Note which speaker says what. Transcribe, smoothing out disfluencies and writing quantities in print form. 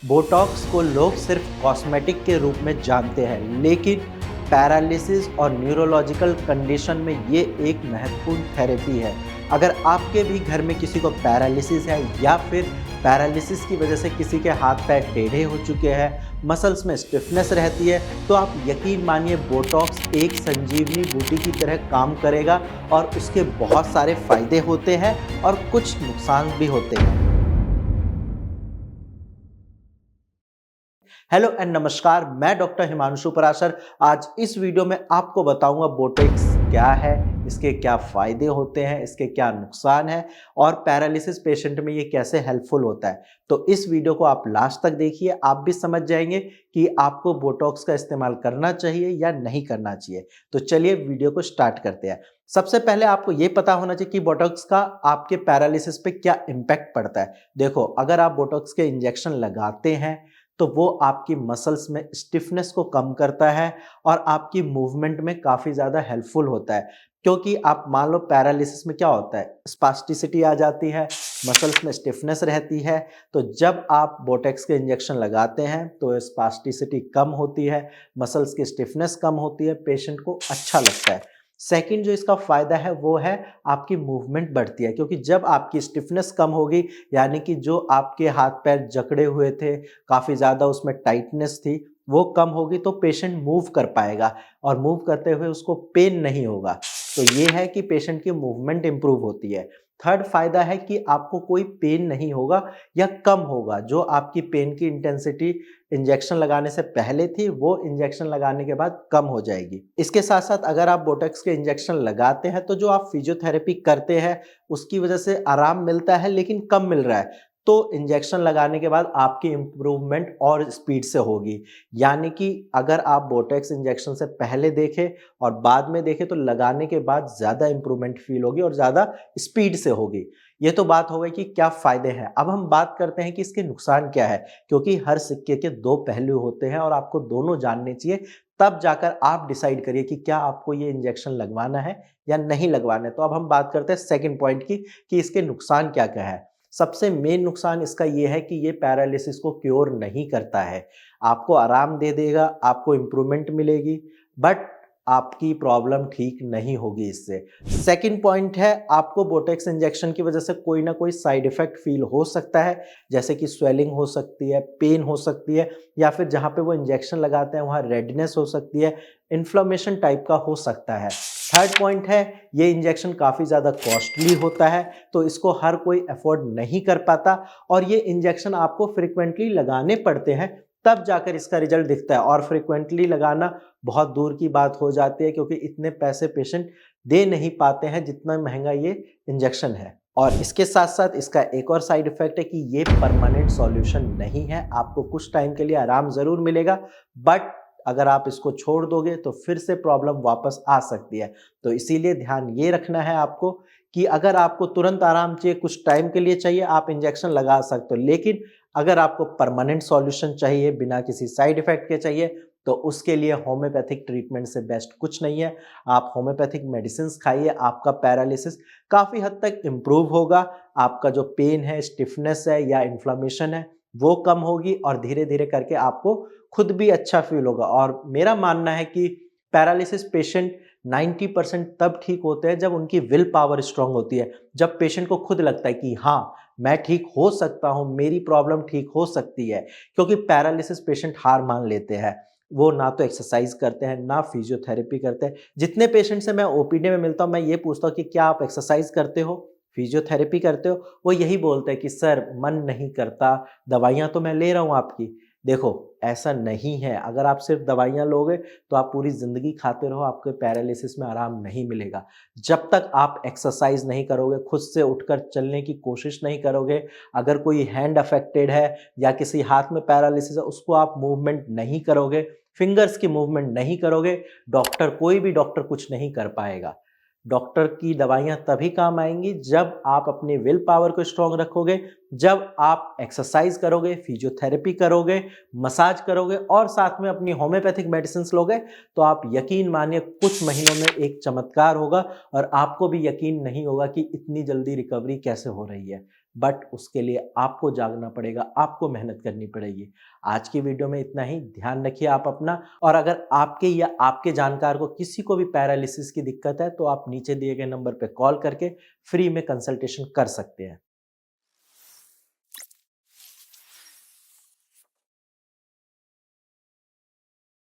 Speaker 1: Botox को लोग सिर्फ कॉस्मेटिक के रूप में जानते हैं, लेकिन पैरालिसिस और न्यूरोलॉजिकल कंडीशन में ये एक महत्वपूर्ण थेरेपी है। अगर आपके भी घर में किसी को पैरालिसिस है या फिर पैरालिसिस की वजह से किसी के हाथ पैर टेढ़े हो चुके हैं, मसल्स में स्टिफनेस रहती है, तो आप यकीन मानिए बोटॉक्स एक संजीवनी बूटी की तरह काम करेगा और उसके बहुत सारे फायदे होते हैं और कुछ नुकसान भी होते हैं। हेलो एंड नमस्कार, मैं डॉक्टर हिमांशु पराशर। आज इस वीडियो में आपको बताऊंगा बोटॉक्स क्या है, इसके क्या फायदे होते हैं, इसके क्या नुकसान है और पैरालिसिस पेशेंट में ये कैसे हेल्पफुल होता है। तो इस वीडियो को आप लास्ट तक देखिए, आप भी समझ जाएंगे कि आपको बोटॉक्स का इस्तेमाल करना चाहिए या नहीं करना चाहिए। तो चलिए वीडियो को स्टार्ट करते हैं। सबसे पहले आपको ये पता होना चाहिए कि बोटॉक्स का आपके पैरालिसिस पे क्या इम्पैक्ट पड़ता है। देखो, अगर आप बोटॉक्स के इंजेक्शन लगाते हैं तो वो आपकी मसल्स में स्टिफनेस को कम करता है और आपकी मूवमेंट में काफ़ी ज़्यादा हेल्पफुल होता है। क्योंकि आप मान लो पैरालिसिस में क्या होता है, स्पास्टिसिटी आ जाती है, मसल्स में स्टिफनेस रहती है। तो जब आप बोटॉक्स के इंजेक्शन लगाते हैं तो स्पास्टिसिटी कम होती है, मसल्स की स्टिफनेस कम होती है, पेशेंट को अच्छा लगता है। सेकंड जो इसका फ़ायदा है वो है आपकी मूवमेंट बढ़ती है, क्योंकि जब आपकी स्टिफनेस कम होगी, यानी कि जो आपके हाथ पैर जकड़े हुए थे, काफ़ी ज़्यादा उसमें टाइटनेस थी, वो कम होगी तो पेशेंट मूव कर पाएगा और मूव करते हुए उसको पेन नहीं होगा। तो ये है कि पेशेंट की मूवमेंट इम्प्रूव होती है। थर्ड फ़ायदा है कि आपको कोई पेन नहीं होगा या कम होगा। जो आपकी पेन की इंटेंसिटी इंजेक्शन लगाने से पहले थी, वो इंजेक्शन लगाने के बाद कम हो जाएगी। इसके साथ-साथ अगर आप बोटॉक्स के इंजेक्शन लगाते हैं तो जो आप फिजियोथेरेपी करते हैं, उसकी वजह से आराम मिलता है लेकिन कम मिल रहा है। तो इंजेक्शन लगाने के बाद आपकी इम्प्रूवमेंट और स्पीड से होगी। यानी कि अगर आप बोटॉक्स इंजेक्शन से पहले देखें और बाद में देखें तो लगाने के बाद ज़्यादा इम्प्रूवमेंट फील होगी और ज़्यादा स्पीड से होगी। ये तो बात हो गई कि क्या फ़ायदे हैं। अब हम बात करते हैं कि इसके नुकसान क्या है, क्योंकि हर सिक्के के दो पहलू होते हैं और आपको दोनों जानने चाहिए। तब जाकर आप डिसाइड करिए कि क्या आपको ये इंजेक्शन लगवाना है या नहीं लगवाना है। तो अब हम बात करते हैं सेकंड पॉइंट की कि इसके नुकसान क्या-क्या है। सबसे मेन नुकसान इसका ये है कि ये पैरालिसिस को क्योर नहीं करता है। आपको आराम दे देगा, आपको इम्प्रूवमेंट मिलेगी, बट आपकी प्रॉब्लम ठीक नहीं होगी इससे। सेकंड पॉइंट है, आपको बोटॉक्स इंजेक्शन की वजह से कोई ना कोई साइड इफ़ेक्ट फ़ील हो सकता है, जैसे कि स्वेलिंग हो सकती है, पेन हो सकती है या फिर जहाँ पे वो इंजेक्शन लगाते हैं वहाँ रेडनेस हो सकती है, इन्फ्लेमेशन टाइप का हो सकता है। थर्ड पॉइंट है, ये इंजेक्शन काफ़ी ज़्यादा कॉस्टली होता है, तो इसको हर कोई अफ़ोर्ड नहीं कर पाता और ये इंजेक्शन आपको फ्रीक्वेंटली लगाने पड़ते हैं, तब जाकर इसका रिज़ल्ट दिखता है और फ्रीक्वेंटली लगाना बहुत दूर की बात हो जाती है, क्योंकि इतने पैसे पेशेंट दे नहीं पाते हैं जितना महँगा ये इंजेक्शन है। और इसके साथ-साथ इसका एक और साइड इफ़ेक्ट है कि ये परमानेंट सॉल्यूशन नहीं है, आपको कुछ टाइम के लिए आराम ज़रूर मिलेगा, बट अगर आप इसको छोड़ दोगे तो फिर से प्रॉब्लम वापस आ सकती है। तो इसीलिए ध्यान ये रखना है आपको कि अगर आपको तुरंत आराम चाहिए, कुछ टाइम के लिए चाहिए, आप इंजेक्शन लगा सकते हो। लेकिन अगर आपको परमानेंट सॉल्यूशन चाहिए, बिना किसी साइड इफ़ेक्ट के चाहिए, तो उसके लिए होम्योपैथिक ट्रीटमेंट से बेस्ट कुछ नहीं है। आप होम्योपैथिक मेडिसिन्स खाइए, आपका पैरालिसिस काफ़ी हद तक इम्प्रूव होगा। आपका जो पेन है, स्टिफनेस है या इन्फ्लेमेशन है, वो कम होगी और धीरे-धीरे करके आपको खुद भी अच्छा फ़ील होगा। और मेरा मानना है कि पैरालिसिस पेशेंट 90% तब ठीक होते हैं जब उनकी विल पावर स्ट्रांग होती है। जब पेशेंट को खुद लगता है कि हाँ, मैं ठीक हो सकता हूँ, मेरी प्रॉब्लम ठीक हो सकती है। क्योंकि पैरालिसिस पेशेंट हार मान लेते हैं। वो ना तो एक्सरसाइज़ करते हैं, ना फिज़ियोथेरेपी करते हैं। जितने पेशेंट से मैं ओपीडी में मिलता हूँ, मैं ये पूछता हूँ कि क्या आप एक्सरसाइज़ करते हो? फिज़ियोथेरेपी करते हो? वो यही बोलते हैं कि सर मन नहीं करता, दवाइयाँ तो मैं ले रहा हूँ आपकी। देखो, ऐसा नहीं है, अगर आप सिर्फ़ दवाइयाँ लोगे तो आप पूरी ज़िंदगी खाते रहो, आपको पैरालिसिस में आराम नहीं मिलेगा। जब तक आप एक्सरसाइज़ नहीं करोगे, खुद से उठकर चलने की कोशिश नहीं करोगे, अगर कोई हैंड अफ़ेक्टेड है या किसी हाथ में पैरालिसिस है, उसको आप मूवमेंट नहीं करोगे, फिंगर्स की मूवमेंट नहीं करोगे, कोई भी डॉक्टर कुछ नहीं कर पाएगा। डॉक्टर की दवाइयाँ तभी काम आएँगी जब आप अपनी विल पावर को स्ट्रॉन्ग रखोगे, जब आप एक्सरसाइज़ करोगे, फिज़ियोथेरेपी करोगे, मसाज करोगे और साथ में अपनी होम्योपैथिक मेडिसिन्स लोगे, तो आप यकीन मानिए कुछ महीनों में एक चमत्कार होगा और आपको भी यकीन नहीं होगा कि इतनी जल्दी रिकवरी कैसे हो रही है। बट उसके लिए आपको जागना पड़ेगा, आपको मेहनत करनी पड़ेगी। आज की वीडियो में इतना ही। ध्यान रखिए आप अपना, और अगर आपके या आपके जानकार को किसी को भी पैरालिसिस की दिक्कत है तो आप नीचे दिए गए नंबर पे कॉल करके फ्री में कंसल्टेशन कर सकते हैं।